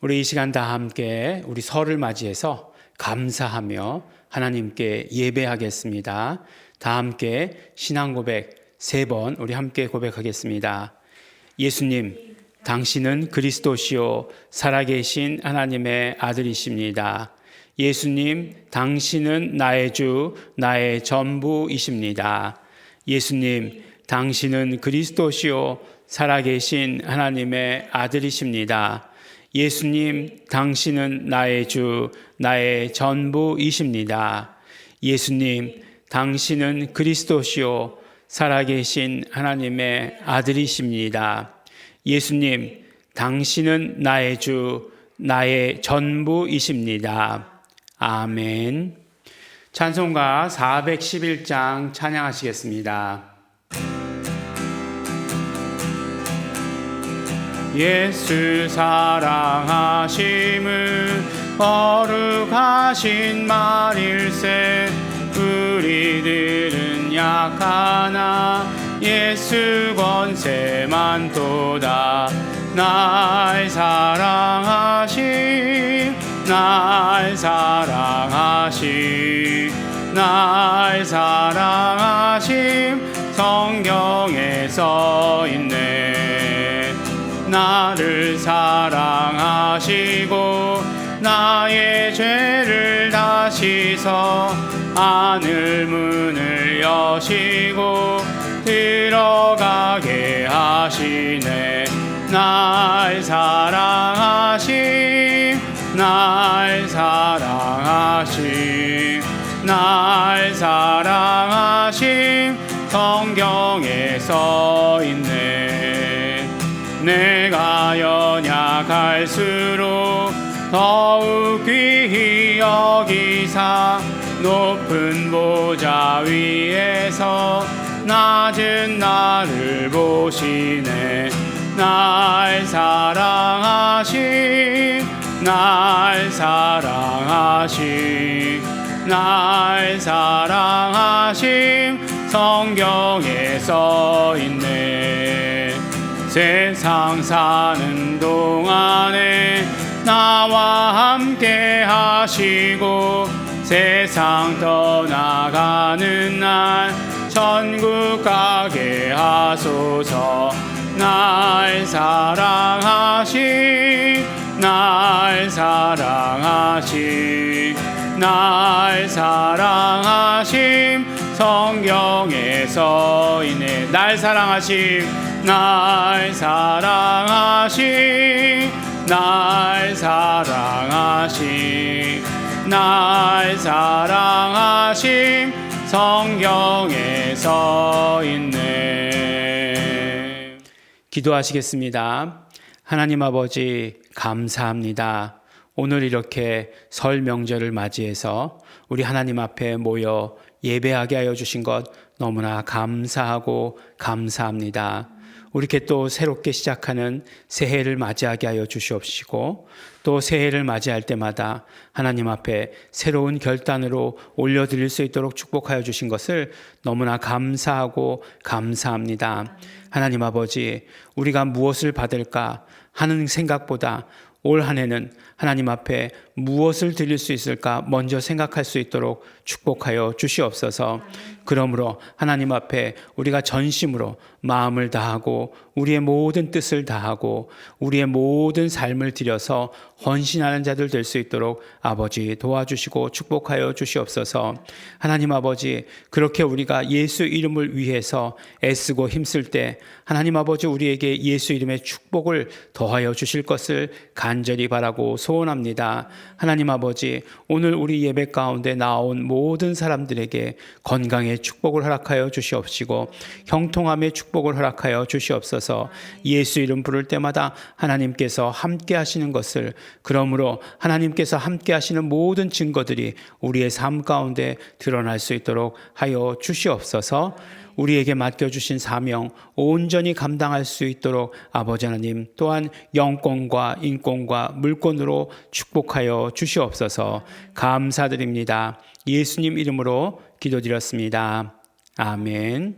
우리 이 시간 다 함께 우리 설을 맞이해서 감사하며 하나님께 예배하겠습니다. 다 함께 신앙 고백 3번 우리 함께 고백하겠습니다. 예수님, 당신은 그리스도시요 살아계신 하나님의 아들이십니다. 예수님, 당신은 나의 주, 나의 전부이십니다. 예수님, 당신은 그리스도시요 살아계신 하나님의 아들이십니다. 예수님, 당신은 나의 주, 나의 전부이십니다. 예수님, 당신은 그리스도시요 살아계신 하나님의 아들이십니다. 예수님, 당신은 나의 주, 나의 전부이십니다. 아멘. 찬송가 411장 찬양하시겠습니다. 예수 사랑하심은 거룩하신 말일세. 우리들은 약하나 예수 권세만 도다. 날 사랑하심, 날 사랑하심, 날 사랑하심 성경에 써있네. 나를 사랑하시고 나의 죄를 다 씻어 하늘 문을 여시고 들어가게 하시네. 날 사랑하심, 날 사랑하심, 날 사랑하심 성경에 써있네. 내가 연약할수록 더욱 귀히 여기사 높은 보좌 위에서 낮은 나를 보시네. 날 사랑하심, 날 사랑하심, 날 사랑하심 성경에 써있네. 세상 사는 동안에 나와 함께 하시고 세상 떠나가는 날 천국 가게 하소서. 날 사랑하심, 날 사랑하심, 날 사랑하심 성경에 써있네. 날 사랑하심, 날 사랑하심, 날 사랑하심, 날 사랑하심 성경에 써있네. 기도하시겠습니다. 하나님 아버지, 감사합니다. 오늘 이렇게 설 명절을 맞이해서 우리 하나님 앞에 모여 예배하게 하여 주신 것 너무나 감사하고 감사합니다. 우리께 또 새롭게 시작하는 새해를 맞이하게 하여 주시옵시고 또 새해를 맞이할 때마다 하나님 앞에 새로운 결단으로 올려드릴 수 있도록 축복하여 주신 것을 너무나 감사하고 감사합니다. 하나님 아버지, 우리가 무엇을 받을까 하는 생각보다 올 한 해는 하나님 앞에 무엇을 드릴 수 있을까 먼저 생각할 수 있도록 축복하여 주시옵소서. 그러므로 하나님 앞에 우리가 전심으로 마음을 다하고 우리의 모든 뜻을 다하고 우리의 모든 삶을 들여서 헌신하는 자들 될 수 있도록 아버지 도와주시고 축복하여 주시옵소서. 하나님 아버지, 그렇게 우리가 예수 이름을 위해서 애쓰고 힘쓸 때 하나님 아버지 우리에게 예수 이름의 축복을 더하여 주실 것을 간절히 바라고 소원합니다. 하나님 아버지, 오늘 우리 예배 가운데 나온 모든 사람들에게 건강의 축복을 허락하여 주시옵시고 형통함의 축복을 허락하여 주시옵소서. 예수 이름 부를 때마다 하나님께서 함께 하시는 것을, 그러므로 하나님께서 함께 하시는 모든 증거들이 우리의 삶 가운데 드러날 수 있도록 하여 주시옵소서. 우리에게 맡겨주신 사명 온전히 감당할 수 있도록 아버지 하나님 또한 영권과 인권과 물권으로 축복하여 주시옵소서. 감사드립니다. 예수님 이름으로 기도드렸습니다. 아멘.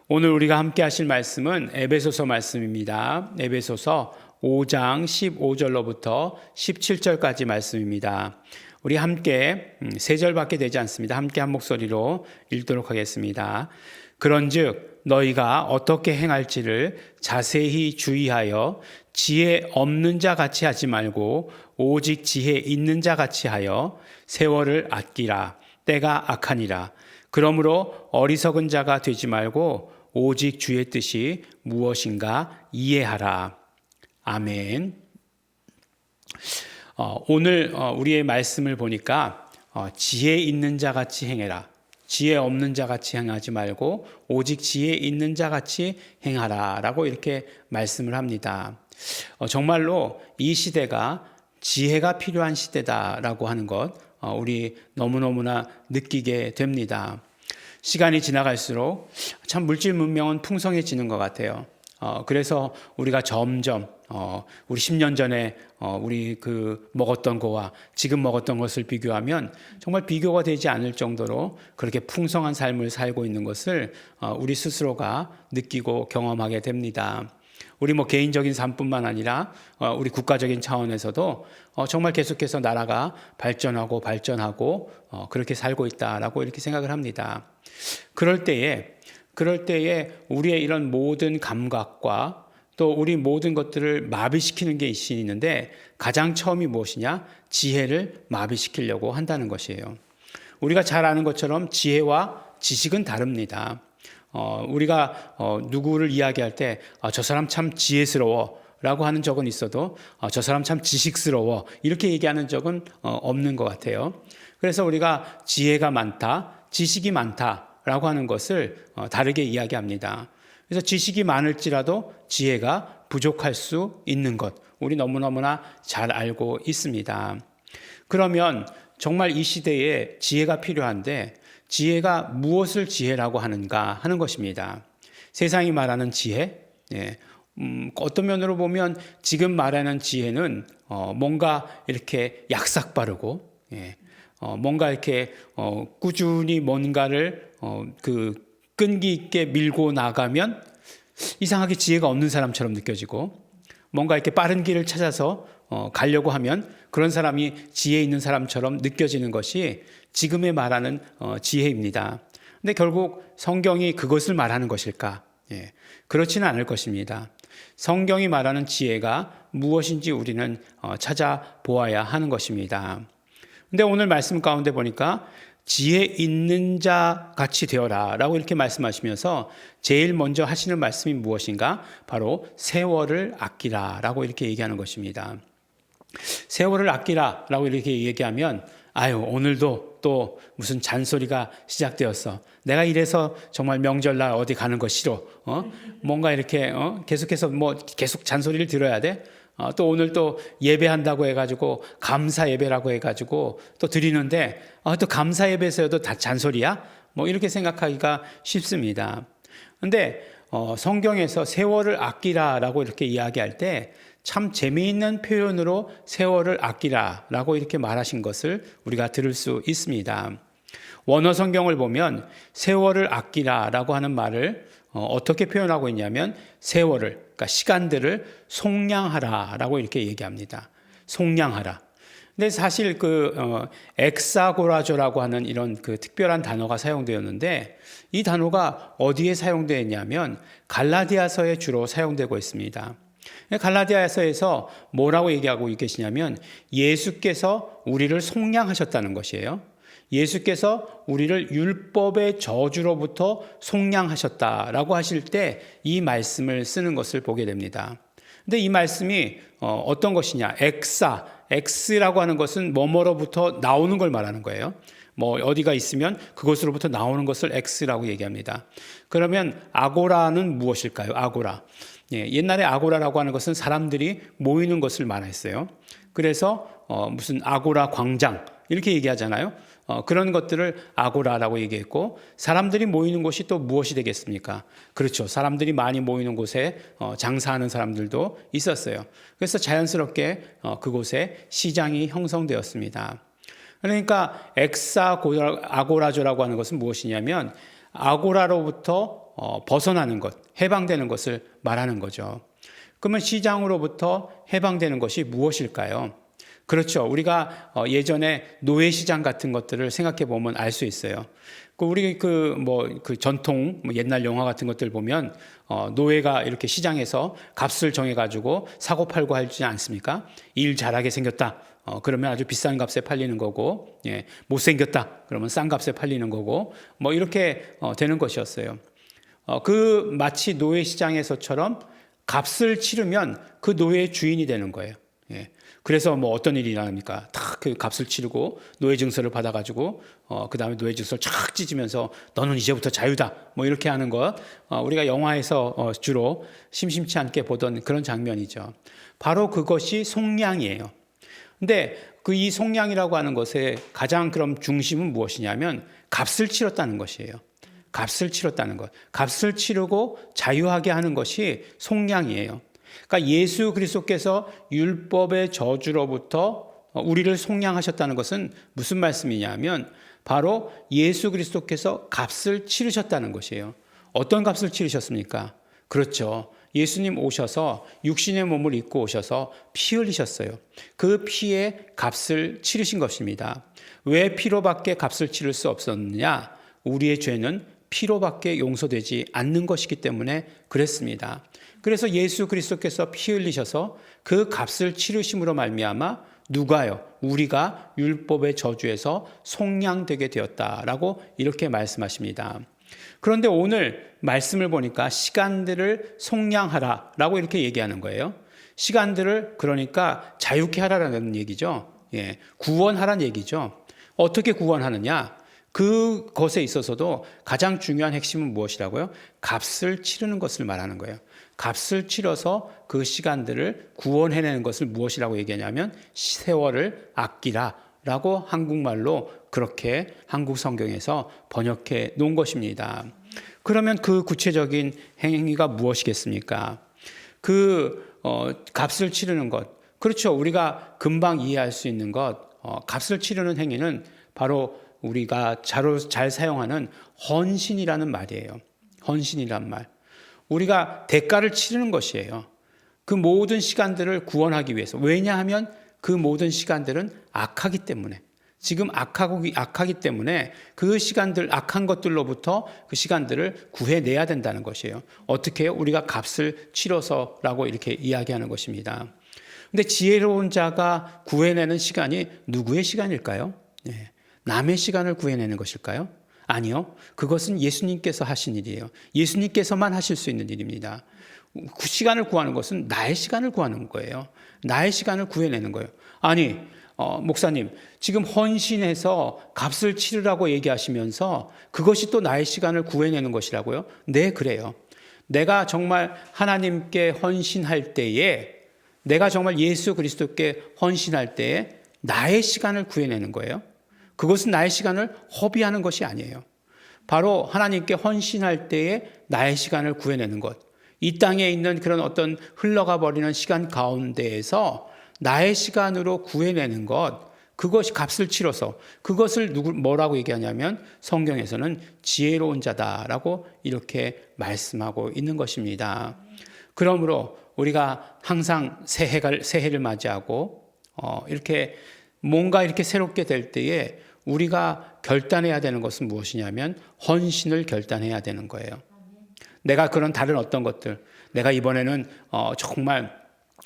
오늘 우리가 함께 하실 말씀은 에베소서 말씀입니다. 에베소서 5장 15절로부터 17절까지 말씀입니다. 우리 함께 3절밖에 되지 않습니다. 함께 한 목소리로 읽도록 하겠습니다. 그런즉 너희가 어떻게 행할지를 자세히 주의하여 지혜 없는 자 같이 하지 말고 오직 지혜 있는 자 같이 하여 세월을 아끼라. 때가 악하니라. 그러므로 어리석은 자가 되지 말고 오직 주의 뜻이 무엇인가 이해하라. 아멘. 오늘 우리의 말씀을 보니까 지혜 있는 자 같이 행해라. 지혜 없는 자 같이 행하지 말고 오직 지혜 있는 자 같이 행하라 라고 이렇게 말씀을 합니다. 정말로 이 시대가 지혜가 필요한 시대다라고 하는 것 우리 너무너무나 느끼게 됩니다. 시간이 지나갈수록 참 물질 문명은 풍성해지는 것 같아요. 그래서 우리가 점점 우리 10년 전에 우리 먹었던 거와 지금 먹었던 것을 비교하면 정말 비교가 되지 않을 정도로 그렇게 풍성한 삶을 살고 있는 것을 우리 스스로가 느끼고 경험하게 됩니다. 우리 개인적인 삶뿐만 아니라 우리 국가적인 차원에서도 정말 계속해서 나라가 발전하고 그렇게 살고 있다라고 이렇게 생각을 합니다. 그럴 때에 우리의 이런 모든 감각과 또 우리 모든 것들을 마비시키는 게 있는데 가장 처음이 무엇이냐? 지혜를 마비시키려고 한다는 것이에요. 우리가 잘 아는 것처럼 지혜와 지식은 다릅니다. 우리가 누구를 이야기할 때 저 사람 참 지혜스러워 라고 하는 적은 있어도 저 사람 참 지식스러워 이렇게 얘기하는 적은 없는 것 같아요. 그래서 우리가 지혜가 많다, 지식이 많다 라고 하는 것을 다르게 이야기합니다. 그래서 지식이 많을지라도 지혜가 부족할 수 있는 것 우리 너무너무나 잘 알고 있습니다. 그러면 정말 이 시대에 지혜가 필요한데 지혜가 무엇을 지혜라고 하는가 하는 것입니다. 세상이 말하는 지혜, 어떤 면으로 보면 지금 말하는 지혜는 뭔가 이렇게 약삭빠르고 뭔가 이렇게 꾸준히 뭔가를 끈기 있게 밀고 나가면 이상하게 지혜가 없는 사람처럼 느껴지고 뭔가 이렇게 빠른 길을 찾아서 가려고 하면 그런 사람이 지혜 있는 사람처럼 느껴지는 것이 지금의 말하는 지혜입니다. 근데 결국 성경이 그것을 말하는 것일까? 그렇지는 않을 것입니다. 성경이 말하는 지혜가 무엇인지 우리는 찾아보아야 하는 것입니다. 근데 오늘 말씀 가운데 보니까 지혜 있는 자 같이 되어라 라고 이렇게 말씀하시면서 제일 먼저 하시는 말씀이 무엇인가? 바로 세월을 아끼라 라고 이렇게 얘기하는 것입니다. 세월을 아끼라 라고 이렇게 얘기하면 오늘도 또 무슨 잔소리가 시작되었어. 내가 이래서 정말 명절날 어디 가는 거 싫어. 뭔가 이렇게 계속해서 계속 잔소리를 들어야 돼. 또 오늘 또 예배한다고 해가지고 감사 예배라고 해가지고 또 드리는데 또 감사 예배에서도 다 잔소리야? 이렇게 생각하기가 쉽습니다. 근데 성경에서 세월을 아끼라라고 이렇게 이야기할 때 참 재미있는 표현으로 세월을 아끼라라고 이렇게 말하신 것을 우리가 들을 수 있습니다. 원어 성경을 보면 세월을 아끼라라고 하는 말을 어떻게 표현하고 있냐면 세월을, 그러니까 시간들을 속량하라라고 이렇게 얘기합니다. 속량하라. 근데 사실 엑사고라조라고 하는 이런 특별한 단어가 사용되었는데 이 단어가 어디에 사용되었냐면 갈라디아서에 주로 사용되고 있습니다. 갈라디아서에서 뭐라고 얘기하고 계시냐면 예수께서 우리를 속량하셨다는 것이에요. 예수께서 우리를 율법의 저주로부터 속량하셨다라고 하실 때 이 말씀을 쓰는 것을 보게 됩니다. 근데 이 말씀이 어떤 것이냐? X라고 하는 것은 뭐뭐로부터 나오는 걸 말하는 거예요. 어디가 있으면 그것으로부터 나오는 것을 X라고 얘기합니다. 그러면 아고라는 무엇일까요? 아고라. 옛날에 아고라라고 하는 것은 사람들이 모이는 것을 말했어요. 그래서 무슨 아고라 광장 이렇게 얘기하잖아요. 그런 것들을 아고라라고 얘기했고 사람들이 모이는 곳이 또 무엇이 되겠습니까? 그렇죠. 사람들이 많이 모이는 곳에 장사하는 사람들도 있었어요. 그래서 자연스럽게 그곳에 시장이 형성되었습니다. 그러니까 아고라조라고 하는 것은 무엇이냐면 아고라로부터 벗어나는 것, 해방되는 것을 말하는 거죠. 그러면 시장으로부터 해방되는 것이 무엇일까요? 그렇죠. 우리가 예전에 노예시장 같은 것들을 생각해 보면 알 수 있어요. 우리 그 전통 옛날 영화 같은 것들 보면 노예가 이렇게 시장에서 값을 정해가지고 사고 팔고 하지 않습니까? 일 잘하게 생겼다. 그러면 아주 비싼 값에 팔리는 거고, 예, 못생겼다. 그러면 싼 값에 팔리는 거고, 뭐 이렇게 되는 것이었어요. 마치 노예 시장에서처럼 값을 치르면 그 노예의 주인이 되는 거예요. 예. 그래서 뭐 어떤 일이 일어납니까? 다 그 값을 치르고 노예 증서를 받아가지고 그 다음에 노예 증서를 쫙 찢으면서 너는 이제부터 자유다. 뭐 이렇게 하는 것 우리가 영화에서 주로 심심치 않게 보던 그런 장면이죠. 바로 그것이 속량이에요. 근데 이 속량이라고 하는 것의 가장 그럼 중심은 무엇이냐면 값을 치렀다는 것이에요. 값을 치렀다는 것. 값을 치르고 자유하게 하는 것이 속량이에요. 그러니까 예수 그리스도께서 율법의 저주로부터 우리를 속량하셨다는 것은 무슨 말씀이냐면 바로 예수 그리스도께서 값을 치르셨다는 것이에요. 어떤 값을 치르셨습니까? 그렇죠. 예수님 오셔서 육신의 몸을 입고 오셔서 피 흘리셨어요. 그 피의 값을 치르신 것입니다. 왜 피로밖에 값을 치를 수 없었느냐? 우리의 죄는 피로밖에 용서되지 않는 것이기 때문에 그랬습니다. 그래서 예수 그리스도께서 피 흘리셔서 그 값을 치르심으로 말미암아 누가요? 우리가 율법의 저주에서 속량되게 되었다라고 이렇게 말씀하십니다. 그런데 오늘 말씀을 보니까 시간들을 속량하라라고 이렇게 얘기하는 거예요. 시간들을 그러니까 자유케 하라라는 얘기죠. 예, 구원하라는 얘기죠. 어떻게 구원하느냐? 그것에 있어서도 가장 중요한 핵심은 무엇이라고요? 값을 치르는 것을 말하는 거예요. 값을 치러서 그 시간들을 구원해내는 것을 무엇이라고 얘기하냐면 세월을 아끼라라고 한국말로 그렇게 한국 성경에서 번역해 놓은 것입니다. 그러면 그 구체적인 행위가 무엇이겠습니까? 값을 치르는 것. 그렇죠. 우리가 금방 이해할 수 있는 것. 값을 치르는 행위는 바로 우리가 잘 사용하는 헌신이라는 말이에요. 헌신이란 말. 우리가 대가를 치르는 것이에요. 그 모든 시간들을 구원하기 위해서. 왜냐하면 그 모든 시간들은 악하기 때문에. 지금 악하기 때문에 그 시간들, 악한 것들로부터 그 시간들을 구해내야 된다는 것이에요. 어떻게 해요? 우리가 값을 치러서라고 이렇게 이야기하는 것입니다. 근데 지혜로운 자가 구해내는 시간이 누구의 시간일까요? 네. 남의 시간을 구해내는 것일까요? 아니요. 그것은 예수님께서 하신 일이에요. 예수님께서만 하실 수 있는 일입니다. 그 시간을 구하는 것은 나의 시간을 구하는 거예요. 나의 시간을 구해내는 거예요. 아니, 목사님, 지금 헌신해서 값을 치르라고 얘기하시면서 그것이 또 나의 시간을 구해내는 것이라고요? 네, 그래요. 내가 정말 하나님께 헌신할 때에, 내가 정말 예수 그리스도께 헌신할 때에 나의 시간을 구해내는 거예요. 그것은 나의 시간을 허비하는 것이 아니에요. 바로 하나님께 헌신할 때에 나의 시간을 구해내는 것. 이 땅에 있는 그런 어떤 흘러가 버리는 시간 가운데에서 나의 시간으로 구해내는 것, 그것이 값을 치러서 그것을 뭐라고 얘기하냐면 성경에서는 지혜로운 자다라고 이렇게 말씀하고 있는 것입니다. 그러므로 우리가 항상 새해를 맞이하고 이렇게 뭔가 이렇게 새롭게 될 때에 우리가 결단해야 되는 것은 무엇이냐면 헌신을 결단해야 되는 거예요. 내가 그런 다른 어떤 것들, 내가 이번에는 정말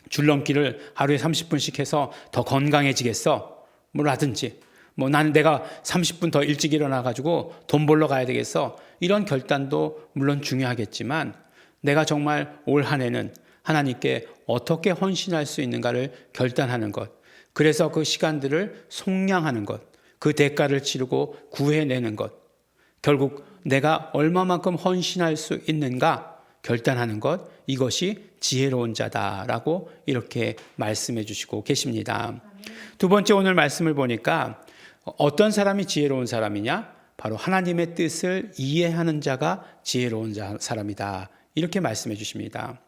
줄넘기를 하루에 30분씩 해서 더 건강해지겠어. 뭐라든지, 나는 내가 30분 더 일찍 일어나가지고 돈 벌러 가야 되겠어. 이런 결단도 물론 중요하겠지만 내가 정말 올 한 해는 하나님께 어떻게 헌신할 수 있는가를 결단하는 것. 그래서 그 시간들을 속량하는 것. 그 대가를 치르고 구해내는 것. 결국 내가 얼마만큼 헌신할 수 있는가 결단하는 것. 이것이 지혜로운 자다라고 이렇게 말씀해 주시고 계십니다. 두 번째 오늘 말씀을 보니까 어떤 사람이 지혜로운 사람이냐? 바로 하나님의 뜻을 이해하는 자가 지혜로운 사람이다. 이렇게 말씀해 주십니다.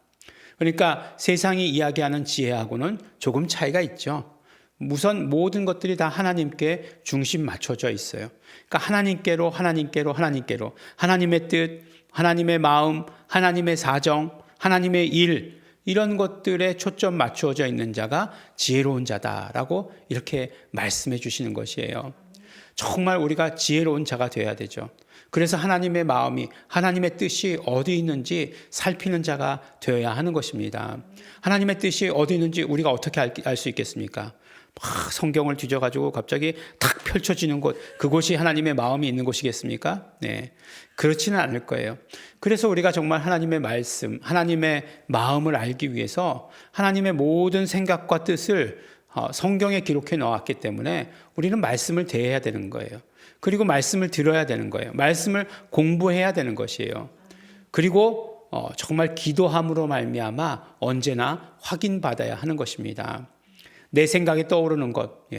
그러니까 세상이 이야기하는 지혜하고는 조금 차이가 있죠. 우선 모든 것들이 다 하나님께 중심 맞춰져 있어요. 그러니까 하나님께로 하나님의 뜻, 하나님의 마음, 하나님의 사정, 하나님의 일, 이런 것들에 초점 맞추어져 있는 자가 지혜로운 자다라고 이렇게 말씀해 주시는 것이에요. 정말 우리가 지혜로운 자가 되어야 되죠. 그래서 하나님의 마음이, 하나님의 뜻이 어디 있는지 살피는 자가 되어야 하는 것입니다. 하나님의 뜻이 어디 있는지 우리가 어떻게 알 수 있겠습니까? 막 성경을 뒤져가지고 갑자기 탁 펼쳐지는 곳, 그곳이 하나님의 마음이 있는 곳이겠습니까? 네, 그렇지는 않을 거예요. 그래서 우리가 정말 하나님의 말씀, 하나님의 마음을 알기 위해서 하나님의 모든 생각과 뜻을 성경에 기록해 놓았기 때문에 우리는 말씀을 대해야 되는 거예요. 그리고 말씀을 들어야 되는 거예요. 말씀을 공부해야 되는 것이에요. 그리고 정말 기도함으로 말미암아 언제나 확인받아야 하는 것입니다. 내 생각에 떠오르는 것,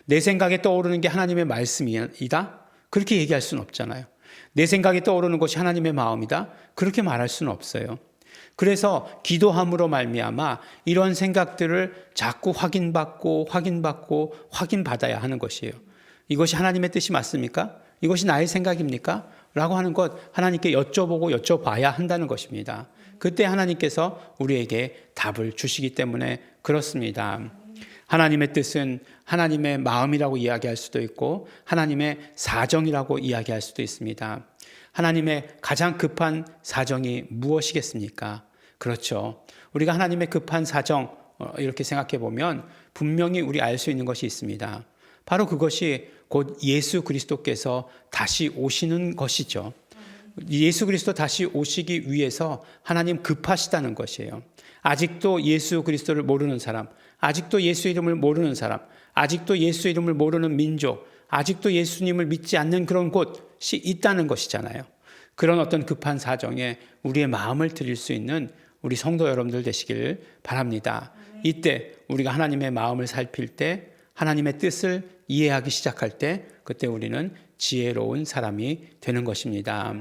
내 생각에 떠오르는 게 하나님의 말씀이다? 그렇게 얘기할 수는 없잖아요. 내 생각에 떠오르는 것이 하나님의 마음이다? 그렇게 말할 수는 없어요. 그래서 기도함으로 말미암아 이런 생각들을 자꾸 확인받아야 하는 것이에요. 이것이 하나님의 뜻이 맞습니까? 이것이 나의 생각입니까? 라고 하는 것 하나님께 여쭤봐야 한다는 것입니다. 그때 하나님께서 우리에게 답을 주시기 때문에 그렇습니다. 하나님의 뜻은 하나님의 마음이라고 이야기할 수도 있고 하나님의 사정이라고 이야기할 수도 있습니다. 하나님의 가장 급한 사정이 무엇이겠습니까? 그렇죠. 우리가 하나님의 급한 사정 이렇게 생각해 보면 분명히 우리 알 수 있는 것이 있습니다. 바로 그것이 곧 예수 그리스도께서 다시 오시는 것이죠. 예수 그리스도 다시 오시기 위해서 하나님 급하시다는 것이에요. 아직도 예수 그리스도를 모르는 사람, 아직도 예수 이름을 모르는 사람, 아직도 예수 이름을 모르는 민족, 아직도 예수님을 믿지 않는 그런 곳이 있다는 것이잖아요. 그런 어떤 급한 사정에 우리의 마음을 드릴 수 있는 우리 성도 여러분들 되시길 바랍니다. 이때 우리가 하나님의 마음을 살필 때, 하나님의 뜻을 이해하기 시작할 때, 그때 우리는 지혜로운 사람이 되는 것입니다.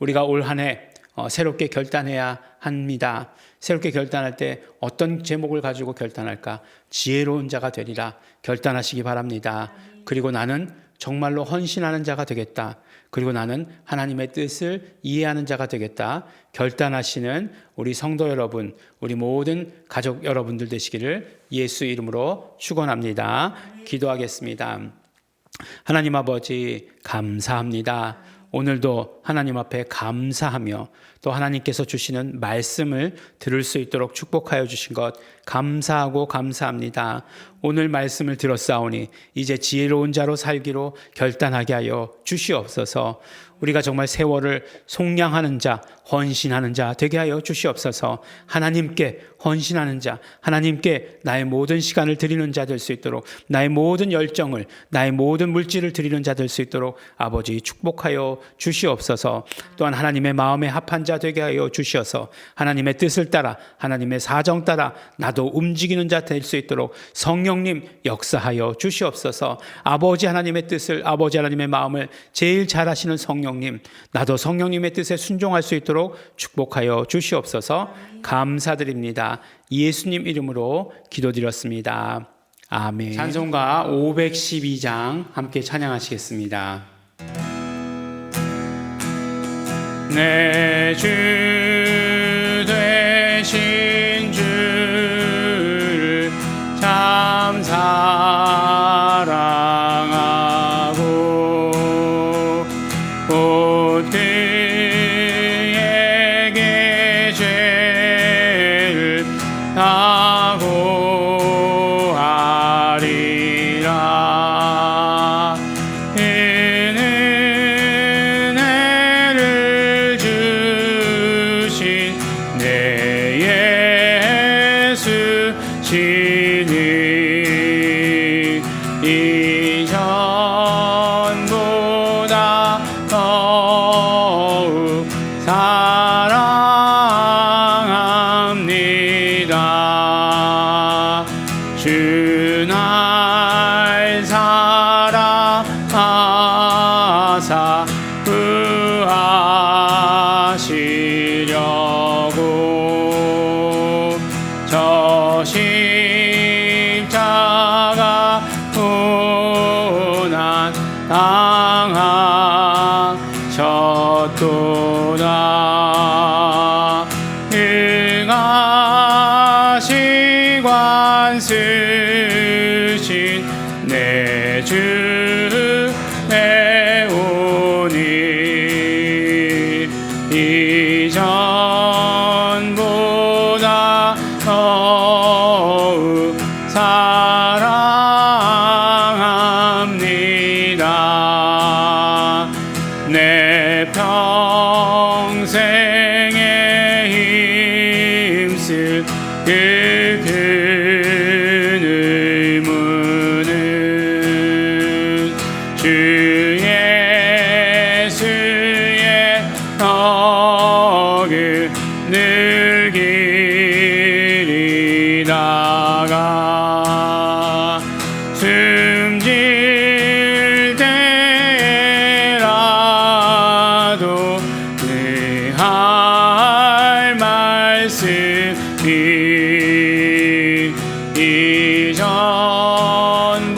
우리가 올 한 해 새롭게 결단해야 합니다. 새롭게 결단할 때 어떤 제목을 가지고 결단할까? 지혜로운 자가 되리라 결단하시기 바랍니다. 그리고 나는 정말로 헌신하는 자가 되겠다. 그리고 나는 하나님의 뜻을 이해하는 자가 되겠다. 결단하시는 우리 성도 여러분, 우리 모든 가족 여러분들 되시기를 예수 이름으로 축원합니다. 기도하겠습니다. 하나님 아버지 감사합니다. 오늘도 하나님 앞에 감사하며 또 하나님께서 주시는 말씀을 들을 수 있도록 축복하여 주신 것 감사하고 감사합니다. 오늘 말씀을 들었사오니 이제 지혜로운 자로 살기로 결단하게 하여 주시옵소서. 우리가 정말 세월을 속량하는 자, 헌신하는 자 되게 하여 주시옵소서. 하나님께 헌신하는 자, 하나님께 나의 모든 시간을 드리는 자 될 수 있도록, 나의 모든 열정을, 나의 모든 물질을 드리는 자 될 수 있도록 아버지 축복하여 주시옵소서. 또한 하나님의 마음에 합한 자 되게 하여 주시어서 하나님의 뜻을 따라, 하나님의 사정 따라 나도 움직이는 자 될 수 있도록 성령님 역사하여 주시옵소서. 아버지 하나님의 뜻을, 아버지 하나님의 마음을 제일 잘 아시는 성령님, 나도 성령님의 뜻에 순종할 수 있도록 축복하여 주시옵소서. 감사드립니다. 예수님 이름으로 기도드렸습니다. 아멘. 찬송가 512장 함께 찬양하시겠습니다. 내 주 되신 주를 참 사랑하고 곧 그에게 죄를 다 고하리라. 은혜를 주신 내 예수 지니 이전보다 더욱 사랑합니다. 주 날 사랑하사 구하시려고 저 십자가 고난 당하셨도다. 그가 쓰신 내 주 배우니 이전보다 더욱 사랑합니다. 내 평생에 힘쓸 그 큰 의무는 주 예수의 덕을 늘 기리다가 숨질 때라도 늘 할 말씀이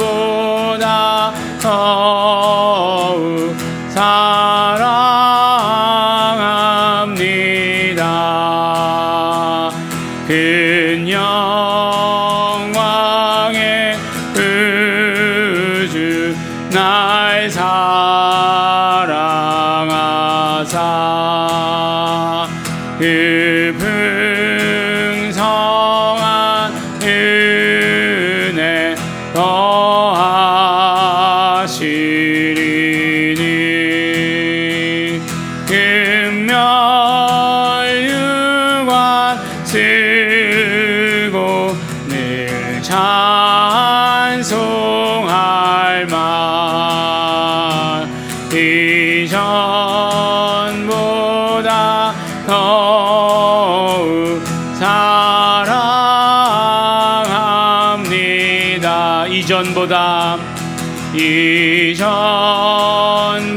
이전보다 더욱 사랑합니다. 큰 영광의 우주 날 사랑하사 그 풍성한 은혜 더하시리니 금멸유관 쓰고 늘 찬송할 만 이전보다 더욱 사랑합니다.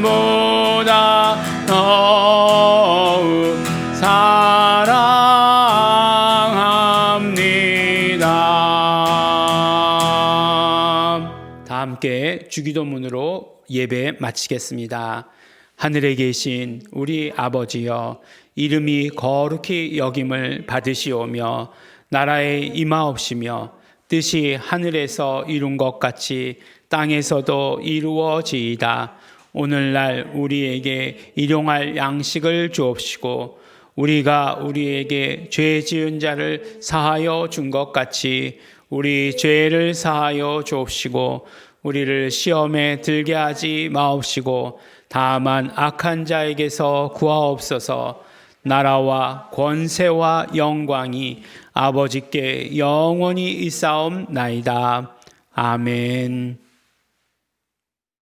이전보다 더욱 사랑합니다. 다 함께 주기도문으로 예배 마치겠습니다. 하늘에 계신 우리 아버지여, 이름이 거룩히 여김을 받으시오며 나라에 임하옵시며 뜻이 하늘에서 이룬 것 같이 땅에서도 이루어지이다. 오늘날 우리에게 일용할 양식을 주옵시고 우리가 우리에게 죄 지은 자를 사하여 준 것 같이 우리 죄를 사하여 주옵시고 우리를 시험에 들게 하지 마옵시고 다만 악한 자에게서 구하옵소서. 나라와 권세와 영광이 아버지께 영원히 있사옵나이다. 아멘.